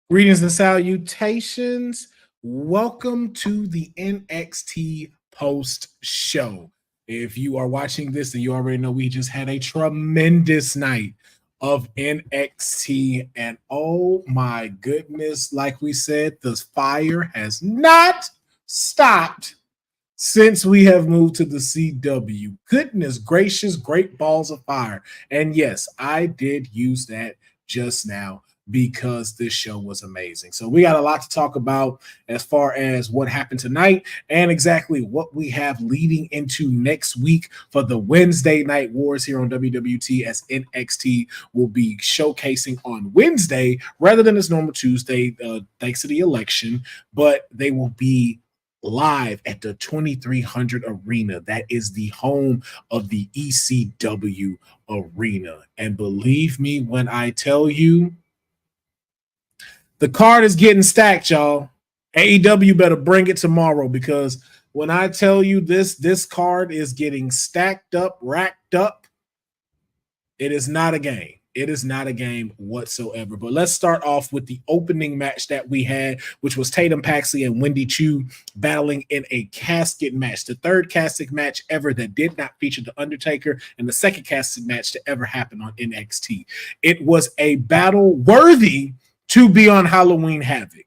Greetings and salutations. Welcome to the NXT post show. If you are watching this, then you already know we just had a tremendous night of NXT. And oh my goodness, like we said, the fire has not stopped since we have moved to the CW. Goodness gracious, great balls of fire. And yes, I did use that just now because this show was amazing. So we got a lot to talk about as far as what happened tonight and exactly what we have leading into next week for the Wednesday Night Wars here on WWT, as NXT will be showcasing on Wednesday rather than its normal Tuesday, thanks to the election, but they will be live at the 2300 Arena. That is the home of the ECW Arena. And believe me when I tell you, the card is getting stacked, y'all. AEW better bring it tomorrow, because when I tell you this card is getting stacked up, racked up, it is not a game. It is not a game whatsoever. But let's start off with the opening match that we had, which was Tatum Paxley and Wendy Chu battling in a casket match. The third casket match ever that did not feature The Undertaker, and the second casket match to ever happen on NXT. It was a battle worthy to be on Halloween Havoc.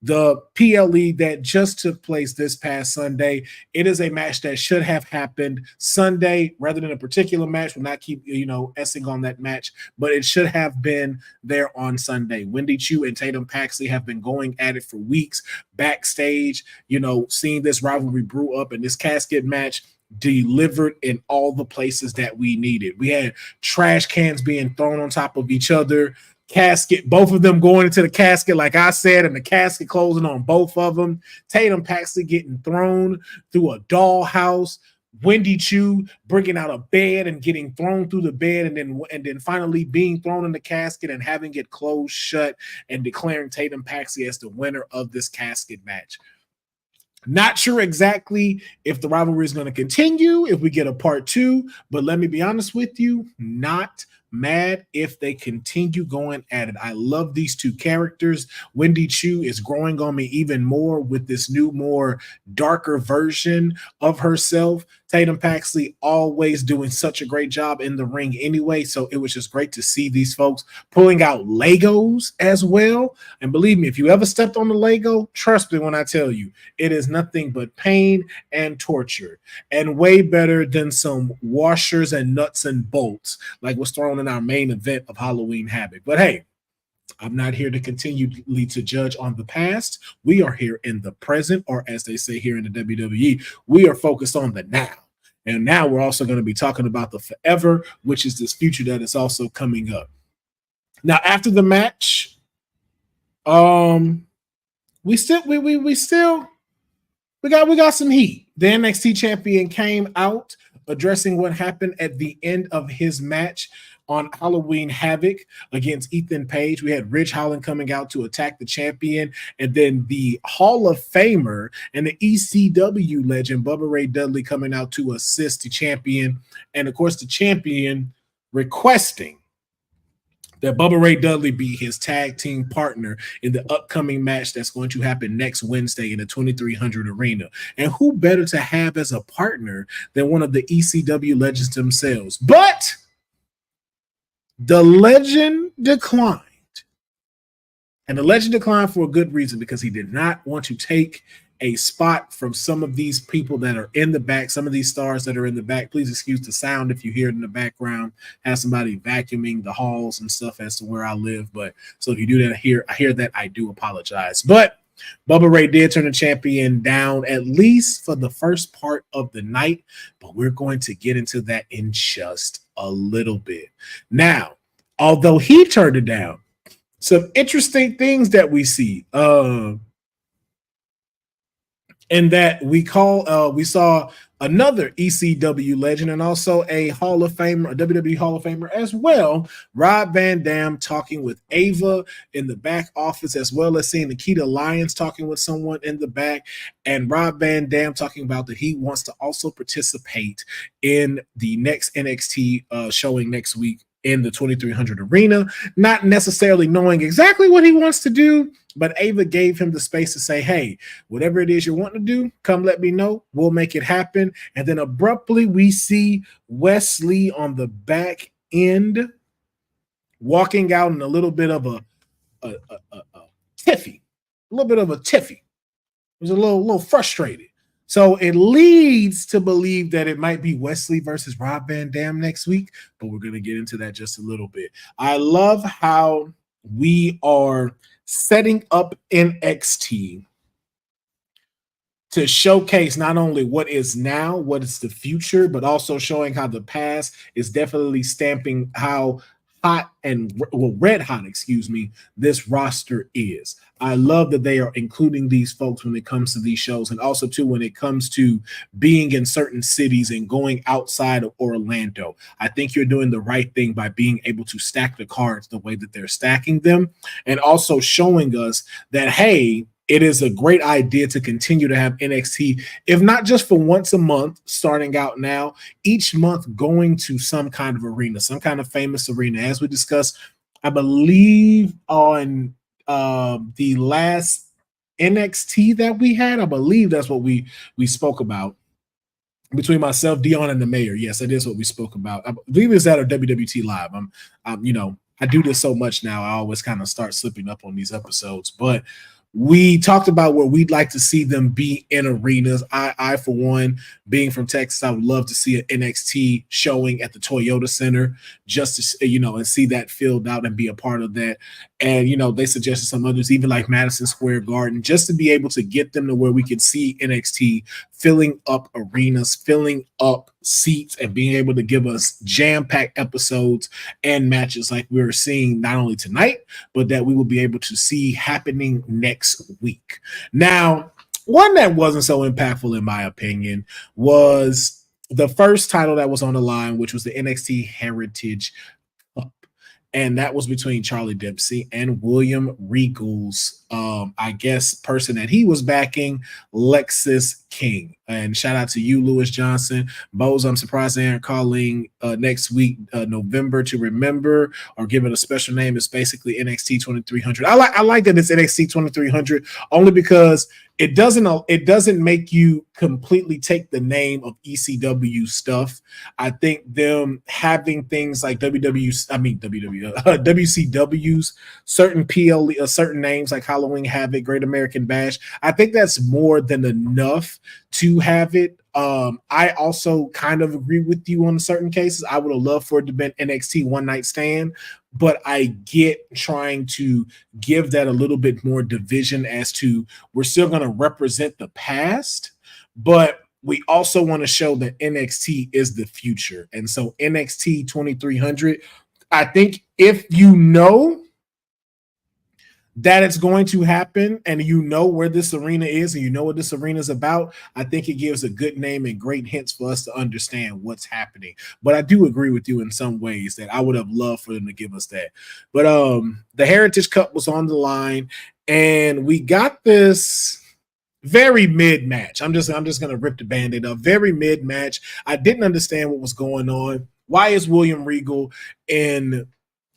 The PLE that just took place this past Sunday, it is a match that should have happened Sunday rather than a particular match. We'll not keep, essing on that match, but it should have been there on Sunday. Wendy Chu and Tatum Paxley have been going at it for weeks backstage, seeing this rivalry brew up, and this casket match delivered in all the places that we needed. We had trash cans being thrown on top of each other, casket, both of them going into the casket, like I said, and the casket closing on both of them. Tatum Paxley getting thrown through a dollhouse. Wendy Chu bringing out a bed and getting thrown through the bed, and then finally being thrown in the casket and having it closed shut, and declaring Tatum Paxley as the winner of this casket match. Not sure exactly if the rivalry is going to continue, if we get a part two, but let me be honest with you, not mad if they continue going at it. I love these two characters. Wendy Chu is growing on me even more with this new, more darker version of herself. Tatum Paxley always doing such a great job in the ring anyway, so it was just great to see these folks pulling out Legos as well. And believe me, if you ever stepped on the Lego, trust me when I tell you, it is nothing but pain and torture, and way better than some washers and nuts and bolts like was thrown in our main event of Halloween Havoc. But hey, I'm not here to continually to judge on the past. We are here in the present, or as they say here in the WWE, we are focused on the now. And now we're also going to be talking about the forever, which is this future that is also coming up. Now, after the match, we got some heat. The NXT champion came out addressing what happened at the end of his match on Halloween Havoc against Ethan Page. We had Ridge Holland coming out to attack the champion, and then the Hall of Famer and the ECW legend Bubba Ray Dudley coming out to assist the champion, and of course the champion requesting that Bubba Ray Dudley be his tag team partner in the upcoming match that's going to happen next Wednesday in the 2300 Arena. And who better to have as a partner than one of the ECW legends themselves? But the legend declined. And the legend declined for a good reason, because he did not want to take a spot from some of these people that are in the back, some of these stars that are in the back. Please excuse the sound if you hear it in the background. Have somebody vacuuming the halls and stuff as to where I live. But so if you do that, I hear that, I do apologize. But Bubba Ray did turn the champion down, at least for the first part of the night. But we're going to get into that in just a little bit. Now, although he turned it down, some interesting things that we see. And that we saw another ECW legend and also a Hall of Famer, a WWE Hall of Famer as well, Rob Van Dam, talking with Ava in the back office, as well as seeing Nikita Lyons talking with someone in the back, and Rob Van Dam talking about that he wants to also participate in the next NXT showing next week in the 2300 Arena, not necessarily knowing exactly what he wants to do, But Ava gave him the space to say, hey, whatever it is you're wanting to do, come let me know. We'll make it happen. And then abruptly, we see Wesley on the back end walking out in a little bit of a tiffy, a little bit of a tiffy. It was a little frustrated. So it leads to believe that it might be Wesley versus Rob Van Dam next week, but we're going to get into that just a little bit. I love how we are setting up NXT to showcase not only what is now, what is the future, but also showing how the past is definitely stamping how hot and red hot, this roster is. I love that they are including these folks when it comes to these shows, and also too when it comes to being in certain cities and going outside of Orlando. I think you're doing the right thing by being able to stack the cards the way that they're stacking them, and also showing us that, hey, it is a great idea to continue to have NXT, if not just for once a month, starting out now, each month going to some kind of arena, some kind of famous arena. As we discussed, I believe on the last NXT that we had, I believe that's what we spoke about between myself, Dion, and the mayor. Yes, that is what we spoke about. I believe it's at a WWT live. I do this so much now, I always kind of start slipping up on these episodes, but we talked about where we'd like to see them be in arenas. I, for one, being from Texas, I would love to see an NXT showing at the Toyota Center just to, and see that filled out and be a part of that. And, they suggested some others, even like Madison Square Garden, just to be able to get them to where we could see NXT filling up arenas, filling up seats, and being able to give us jam-packed episodes and matches like we're seeing not only tonight, but that we will be able to see happening next week. Now, one that wasn't so impactful, in my opinion, was the first title that was on the line, which was the NXT Heritage Cup. And that was between Charlie Dempsey and William Regal's, person that he was backing, Lexis King. And shout out to you, Lewis Johnson. Bose, I'm surprised they aren't calling next week November to Remember, or give it a special name. It's basically NXT 2300. I like that it's NXT 2300 only because it doesn't make you completely take the name of ECW stuff. I think them having things like WCW's, certain PLE, certain names like Halloween Havoc, Great American Bash. I think that's more than enough to have it. I also kind of agree with you on certain cases. I would have loved for it to be NXT One Night Stand, but I get trying to give that a little bit more division as to we're still going to represent the past, but we also want to show that NXT is the future. And so NXT 2300, I think if you know that it's going to happen and you know where this arena is and you know what this arena is about, I think it gives a good name and great hints for us to understand what's happening. But I do agree with you in some ways that I would have loved for them to give us that. But the Heritage Cup was on the line, and we got this very mid match. I'm just gonna rip the band-aid up. Very mid match. I didn't understand what was going on. Why is William Regal in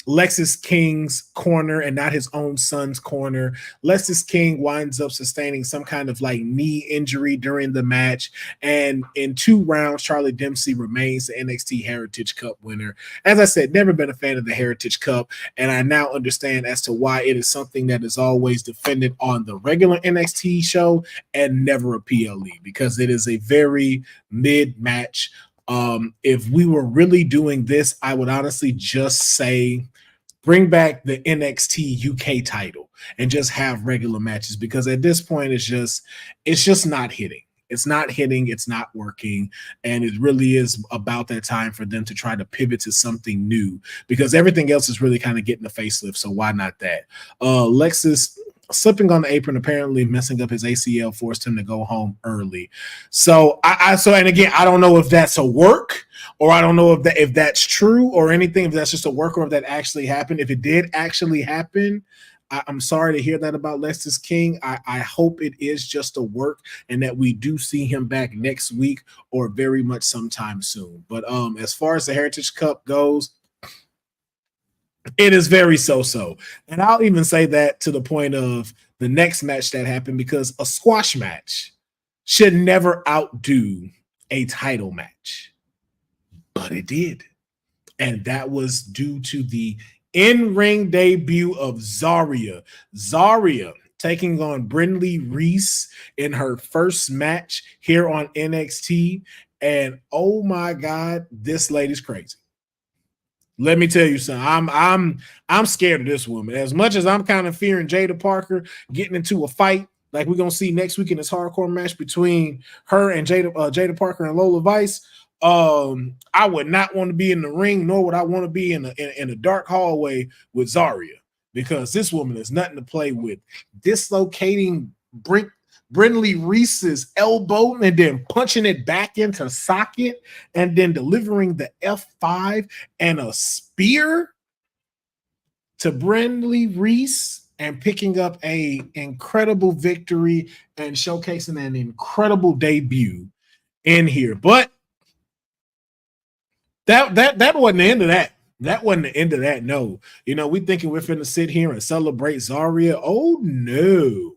Lexis King's corner and not his own son's corner? Lexis King winds up sustaining some kind of like knee injury during the match, and in 2 rounds, Charlie Dempsey remains the NXT Heritage Cup winner. As I said, never been a fan of the Heritage Cup, and I now understand as to why it is something that is always defended on the regular NXT show and never a PLE, because it is a very mid match. If we were really doing this, I would honestly just say bring back the NXT UK title and just have regular matches, because at this point it's just not hitting. It's not hitting, it's not working, and it really is about that time for them to try to pivot to something new, because everything else is really kind of getting a facelift, so why not that? Lexis slipping on the apron, apparently messing up his ACL, forced him to go home early. So and again, I don't know if that's a work, or I don't know if that's true or anything, if that's just a work, or if that actually happened. If it did actually happen, I'm sorry to hear that about Lexis King. I hope it is just a work and that we do see him back next week or very much sometime soon. But as far as the Heritage Cup goes, It is very so-so. And I'll even say that to the point of the next match that happened, because a squash match should never outdo a title match. But it did. And that was due to the in-ring debut of Zarya. Zarya taking on Brindley Reese in her first match here on NXT. And oh my God, this lady's crazy. Let me tell you something. I'm scared of this woman. As much as I'm kind of fearing Jada Parker getting into a fight, like we're gonna see next week in this hardcore match between her and Jada Parker and Lola Vice. I would not want to be in the ring, nor would I want to be in a dark hallway with Zarya, because this woman is nothing to play with. Dislocating Brindley Reese's elbow and then punching it back into socket and then delivering the F5 and a spear to Brindley Reese and picking up a incredible victory and showcasing an incredible debut in here. But that wasn't the end of that. That wasn't the end of that. No, we thinking we're finna sit here and celebrate Zarya. Oh no.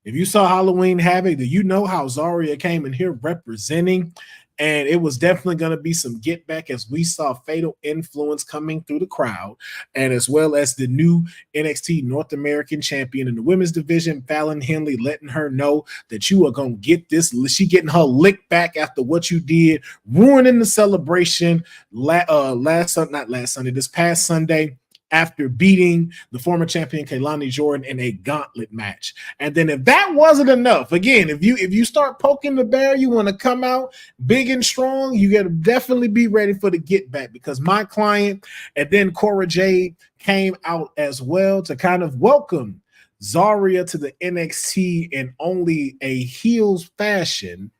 If you saw Halloween Havoc, do you know how Zarya came in here representing? And it was definitely going to be some get back, as we saw Fatal Influence coming through the crowd, and as well as the new NXT North American champion in the women's division, Fallon Henley, letting her know that you are going to get this. She getting her lick back after what you did, ruining the celebration this past Sunday, after beating the former champion Kaylani Jordan in a gauntlet match. And then if that wasn't enough, again, if you start poking the bear, you want to come out big and strong, you got to definitely be ready for the get back, because my client and then Cora Jade came out as well to kind of welcome Zarya to the NXT in only a heels fashion.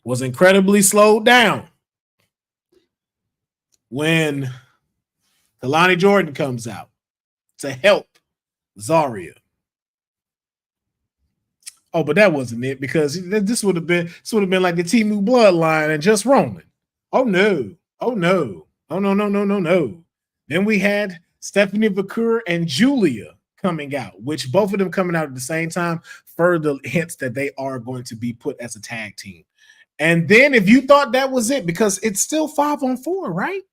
Was incredibly slowed down when Kalani Jordan comes out to help Zarya. Oh, but that wasn't it, because this would have been like the Temu bloodline and just Roman. Oh no. Oh no. Oh no. Then we had Stephanie Vaquer and Julia coming out, which both of them coming out at the same time, further hints that they are going to be put as a tag team. And then if you thought that was it, because it's still 5-on-4, right?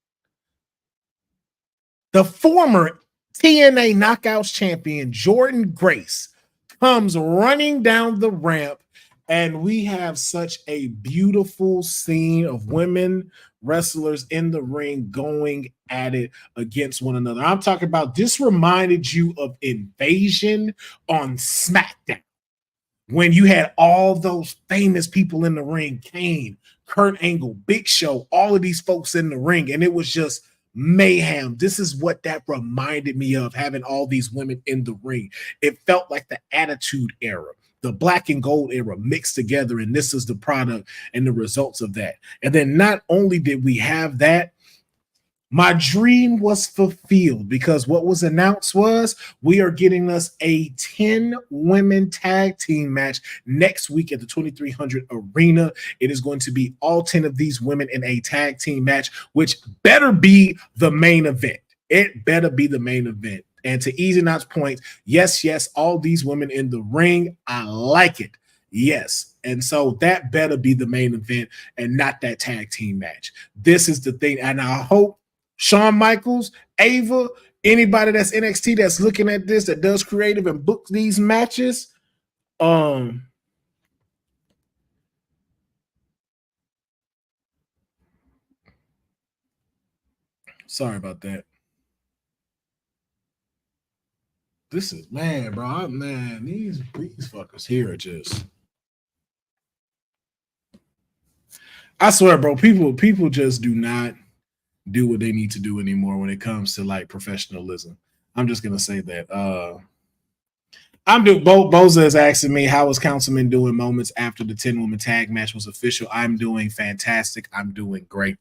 The former TNA Knockouts champion, Jordan Grace, comes running down the ramp, and we have such a beautiful scene of women wrestlers in the ring going at it against one another. I'm talking about, this reminded you of Invasion on SmackDown, when you had all those famous people in the ring, Kane, Kurt Angle, Big Show, all of these folks in the ring, and it was just mayhem. This is what that reminded me of, having all these women in the ring. It felt like the Attitude Era, the Black and Gold era mixed together, and this is the product and the results of that. And then not only did we have that, my dream was fulfilled, because what was announced was we are getting us a 10-women tag team match next week at the 2300 Arena. It is going to be all 10 of these women in a tag team match, which better be the main event. It better be the main event. And to Easy Knot's point, yes, all these women in the ring, I like it. Yes. And so that better be the main event and not that tag team match. This is the thing. And I hope Shawn Michaels, Ava, anybody that's NXT that's looking at this, that does creative and book these matches, sorry about that. This is, man, bro, man, these fuckers here are just, I swear, bro, people just do not do what they need to do anymore when it comes to like professionalism. I'm just gonna say that. Boza is asking me, how is Councilman doing moments after the 10-woman tag match was official? I'm doing fantastic. I'm doing great.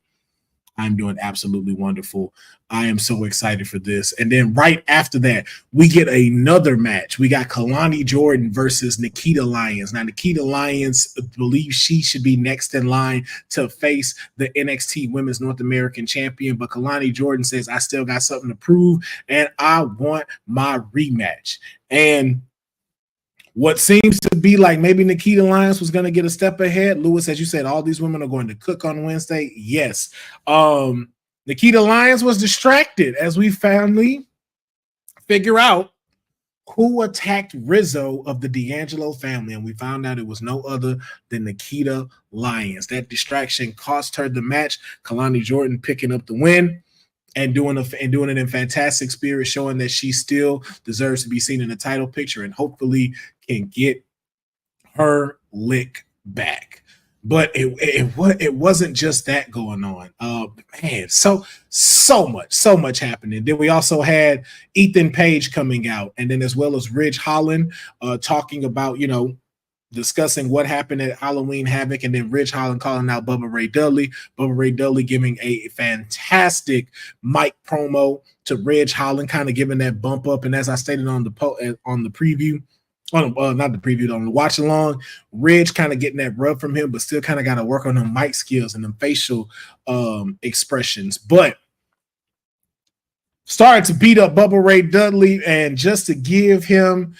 I'm doing absolutely wonderful. I am so excited for this. And then right after that, we get another match. We got Kalani Jordan versus Nikita Lyons. Now, Nikita Lyons believes she should be next in line to face the NXT Women's North American Champion. But Kalani Jordan says, I still got something to prove, and I want my rematch. And what seems to be like maybe Nikita Lyons was going to get a step ahead. Lewis, as you said, all these women are going to cook on Wednesday. Yes. Nikita Lyons was distracted as we finally figure out who attacked Rizzo of the D'Angelo family. And we found out it was no other than Nikita Lyons. That distraction cost her the match. Kalani Jordan picking up the win. And doing it in fantastic spirit, showing that she still deserves to be seen in the title picture and hopefully can get her lick back. But it wasn't just that going on. Man, so much happening. Then we also had Ethan Page coming out, and then as well as Ridge Holland talking about, discussing what happened at Halloween Havoc, and then Ridge Holland calling out Bubba Ray Dudley. Bubba Ray Dudley giving a fantastic mic promo to Ridge Holland, kind of giving that bump up. And as I stated on the preview, not the preview, on the watch along, Ridge kind of getting that rub from him, but still kind of got to work on them mic skills and them facial expressions. But started to beat up Bubba Ray Dudley, and just to give him,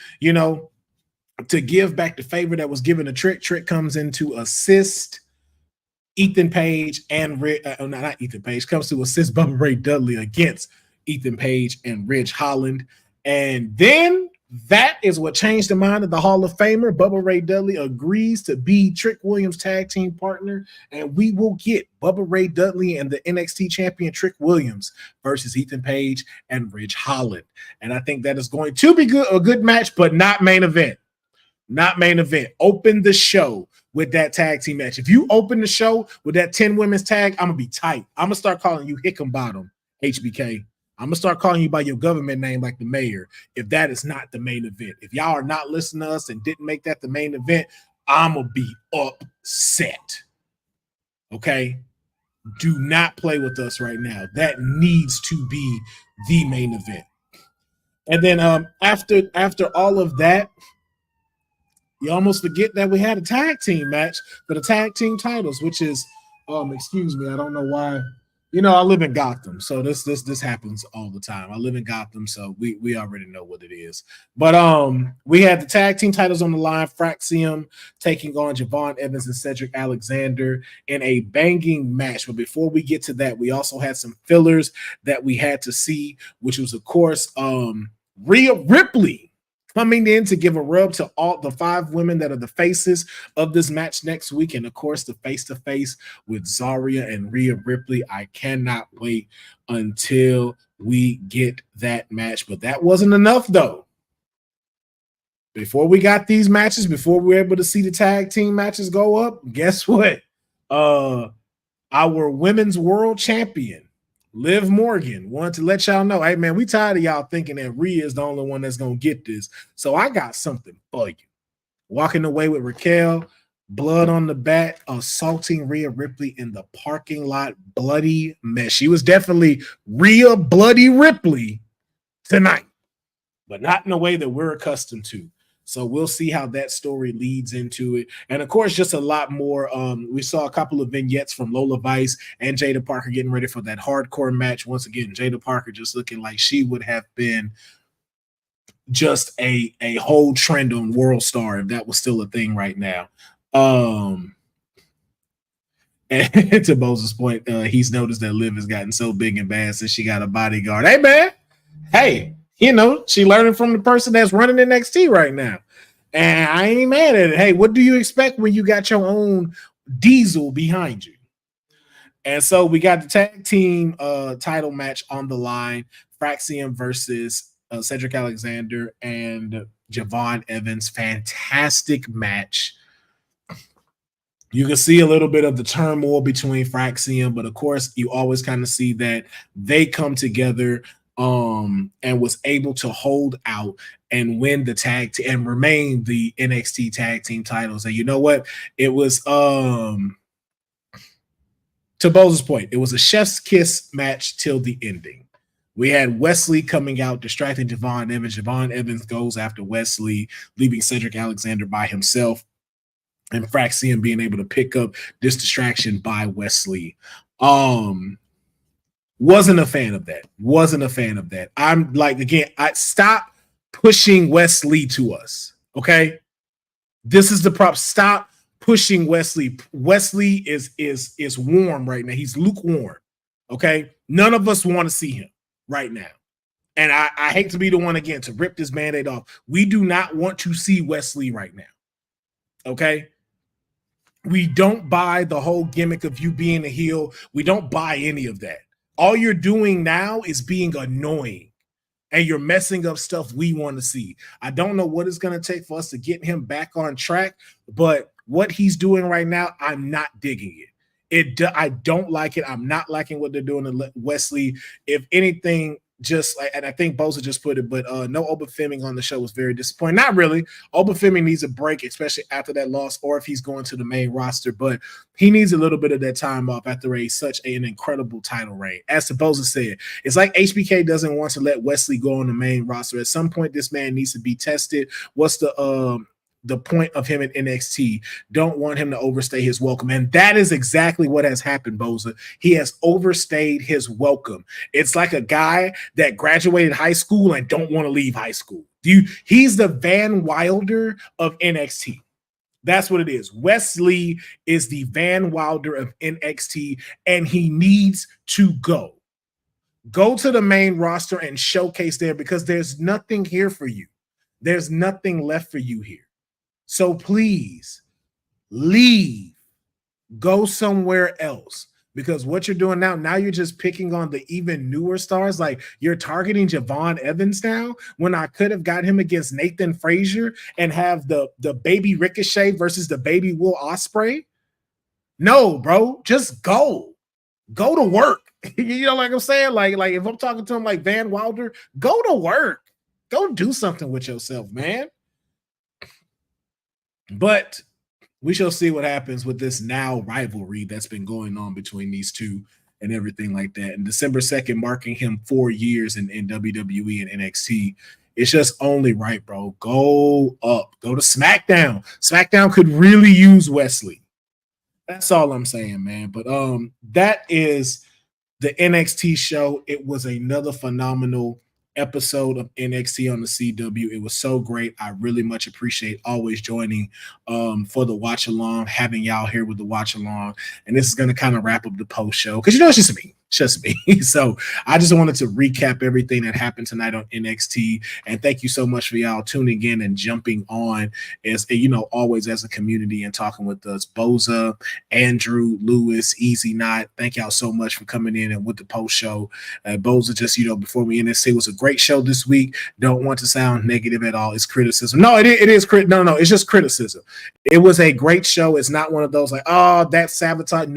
to give back the favor that was given to Trick. Trick comes in to assist Ethan Page and not Ethan Page, comes to assist Bubba Ray Dudley against Ethan Page and Ridge Holland. And then that is what changed the mind of the Hall of Famer. Bubba Ray Dudley agrees to be Trick Williams' tag team partner, and we will get Bubba Ray Dudley and the NXT champion Trick Williams versus Ethan Page and Ridge Holland. And I think that is going to be a good match, but not main event. Not main event. Open the show with that tag team match. If you open the show with that 10 women's tag, I'm going to be tight. I'm going to start calling you Hickenbottom, HBK. I'm going to start calling you by your government name like the mayor if that is not the main event. If y'all are not listening to us and didn't make that the main event, I'm going to be upset. Okay? Do not play with us right now. That needs to be the main event. And then after all of that, you almost forget that we had a tag team match for the tag team titles, which is, excuse me, I don't know why. I live in Gotham, so this happens all the time. I live in Gotham, so we already know what it is. But we had the tag team titles on the line. Fraxium taking on Javon Evans and Cedric Alexander in a banging match. But before we get to that, we also had some fillers that we had to see, which was, of course, Rhea Ripley coming in to give a rub to all the 5 women that are the faces of this match next week. And of course, the face-to-face with Zarya and Rhea Ripley. I cannot wait until we get that match. But that wasn't enough, though. Before we got these matches, before we were able to see the tag team matches go up, guess what? Our women's world champion, Liv Morgan, wanted to let y'all know, hey, man, we tired of y'all thinking that Rhea is the only one that's going to get this. So I got something for you. Walking away with Raquel, blood on the bat, assaulting Rhea Ripley in the parking lot, bloody mess. She was definitely Rhea Bloody Ripley tonight, but not in a way that we're accustomed to. So we'll see how that story leads into it. And of course, just a lot more. We saw a couple of vignettes from Lola Vice and Jada Parker getting ready for that hardcore match. Once again, Jada Parker just looking like she would have been just a whole trend on World Star if that was still a thing right now. And to Moses' point, he's noticed that Liv has gotten so big and bad since she got a bodyguard. Hey, man. Hey. She learning from the person that's running NXT right now. And I ain't mad at it. Hey, what do you expect when you got your own diesel behind you? And so we got the tag team title match on the line. Fraxium versus Cedric Alexander and Javon Evans. Fantastic match. You can see a little bit of the turmoil between Fraxium, but of course, you always kind of see that they come together and was able to hold out and win the tag team and remain the NXT tag team titles. And you know what? It was to to Bose's point, it was a chef's kiss match till the ending. We had Wesley coming out, distracting Javon Evans. Javon Evans goes after Wesley, leaving Cedric Alexander by himself, and Fraxian being able to pick up this distraction by Wesley. Wasn't a fan of that. Wasn't a fan of that. I'm like, again, I stop pushing Wesley to us. Okay. This is the prop. Stop pushing Wesley. Wesley is warm right now. He's lukewarm. Okay. None of us want to see him right now. And I hate to be the one again to rip this Band-Aid off. We do not want to see Wesley right now. Okay. We don't buy the whole gimmick of you being a heel. We don't buy any of that. All you're doing now is being annoying, and you're messing up stuff we want to see. I don't know what it's going to take for us to get him back on track, but what he's doing right now, I'm not digging it. I don't like it. I'm not liking what they're doing to Wesley. If anything, just like, and I think Bosa just put it, but no Obafemi on the show was very disappointing. Not really. Obafemi needs a break, especially after that loss, or if he's going to the main roster, but he needs a little bit of that time off after such an incredible title reign. As to Bosa said, it's like HBK doesn't want to let Wesley go on the main roster. At some point, this man needs to be tested. What's the point of him in NXT? Don't want him to overstay his welcome. And that is exactly what has happened, Bosa. He has overstayed his welcome. It's like a guy that graduated high school and don't want to leave high school. He's the Van Wilder of NXT. That's what it is. Wesley is the Van Wilder of NXT, and he needs to go. Go to the main roster and showcase there, because there's nothing here for you. There's nothing left for you here. So please leave, go somewhere else, because what you're doing now you're just picking on the even newer stars. Like, you're targeting Javon Evans now, when I could have got him against Nathan Frazier and have the baby Ricochet versus the baby Will Ospreay. No, bro, just go to work. You know, like I'm saying, like if I'm talking to him like Van Wilder, go to work, go do something with yourself, man. But we shall see what happens with this now rivalry that's been going on between these two and everything like that. And December 2nd, marking him 4 years in WWE and NXT. It's just only right, bro. Go up. Go to SmackDown. SmackDown could really use Wesley. That's all I'm saying, man. But that is the NXT show. It was another phenomenal episode of NXT on the CW. It was so great. I really much appreciate always joining for the watch along, having y'all here with the watch along. And this is going to kind of wrap up the post show, because it's just me. It's just me. So I just wanted to recap everything that happened tonight on NXT. And thank you so much for y'all tuning in and jumping on, as always, as a community and talking with us. Boza, Andrew, Lewis, Easy Knot, thank y'all so much for coming in and with the post show. Boza, just before we end this, it was a great show this week. Don't want to sound negative at all. It's criticism. No, it is no, it's just criticism. It was a great show. It's not one of those like, oh, that's sabotage.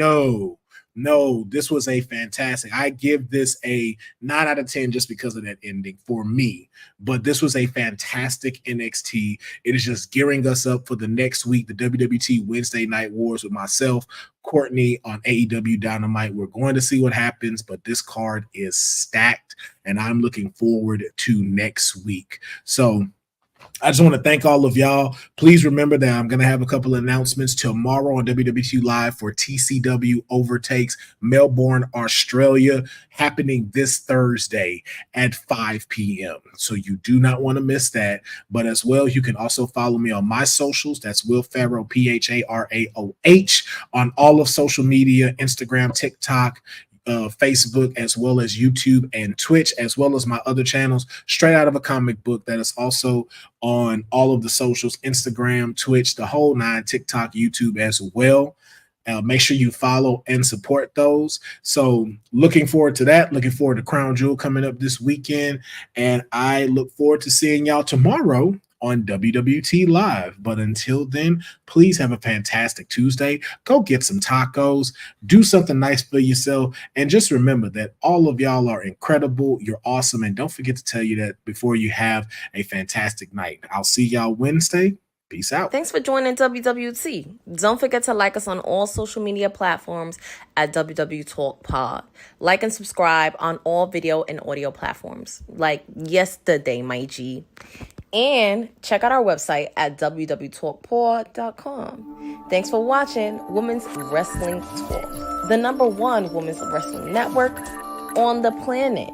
No, this was a fantastic. I give this a 9 out of 10 just because of that ending for me. But this was a fantastic NXT. It is just gearing us up for the next week, the WWT Wednesday Night Wars with myself, Courtney on AEW Dynamite. We're going to see what happens, but this card is stacked, and I'm looking forward to next week. So I just want to thank all of y'all. Please remember that I'm going to have a couple of announcements tomorrow on WWT Live for TCW Overtakes Melbourne, Australia, happening this Thursday at 5 p.m. So you do not want to miss that. But as well, you can also follow me on my socials. That's Will Pharaoh, Pharaoh, on all of social media, Instagram, TikTok, Facebook, as well as YouTube and Twitch, as well as my other channels, Straight Out of a Comic Book, that is also on all of the socials, Instagram, Twitch, the whole 9, TikTok, YouTube as well. Make sure you follow and support those. So looking forward to that. Looking forward to Crown Jewel coming up this weekend. And I look forward to seeing y'all tomorrow on WWT Live. But until then, please have a fantastic Tuesday. Go get some tacos, do something nice for yourself, and just remember that all of y'all are incredible. You're awesome, and don't forget to tell you that before you have a fantastic night. I'll see y'all Wednesday. Peace out. Thanks for joining WWT. Don't forget to like us on all social media platforms at WW Talk Pod. Like and subscribe on all video and audio platforms, like yesterday, my G. And check out our website at www.talkpod.com. Thanks for watching Women's Wrestling Talk, the #1 women's wrestling network on the planet.